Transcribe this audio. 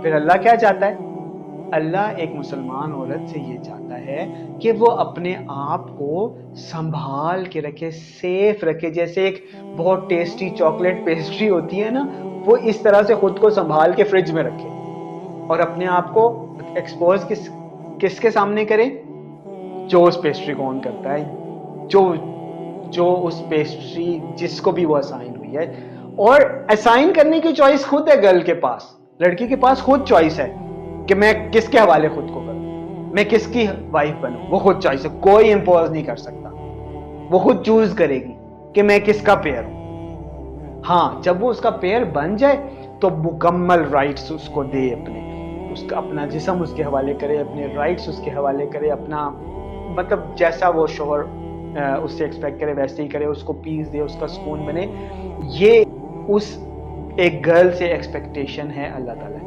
फिर अल्लाह क्या चाहता है? अल्लाह एक मुसलमान औरत से ये चाहता है कि वो अपने आप को संभाल के रखे, सेफ रखे। जैसे एक बहुत टेस्टी चॉकलेट पेस्ट्री होती है ना, वो इस तरह से खुद को संभाल के फ्रिज में रखे और अपने आप को एक्सपोज किसके सामने करे? जो उस पेस्ट्री को ऑन करता है, जो जो उस पेस्ट्री जिसको भी वो असाइन हुई है। और असाइन करने की चॉइस खुद है गर्ल के पास, लड़की के पास खुद चॉइस है कि मैं किसके हवाले खुद को करूं, मैं किसकी वाइफ बनूं। वो खुद चॉइस है, कोई इंपोज नहीं कर सकता। वो खुद चूज करेगी कि मैं किसका पेयर हूं। हाँ, जब वो उसका पेयर बन जाए तो मुकम्मल राइट्स उसको दे, अपने उसका अपना जिस्म उसके हवाले करे, अपने राइट्स उसके हवाले करे, अपना मतलब जैसा वो शोहर उससे एक्सपेक्ट करे वैसे ही करे, उसको पीस दे, उसका सुकून बने। ये उस एक गर्ल से एक्सपेक्टेशन है अल्लाह ताला की।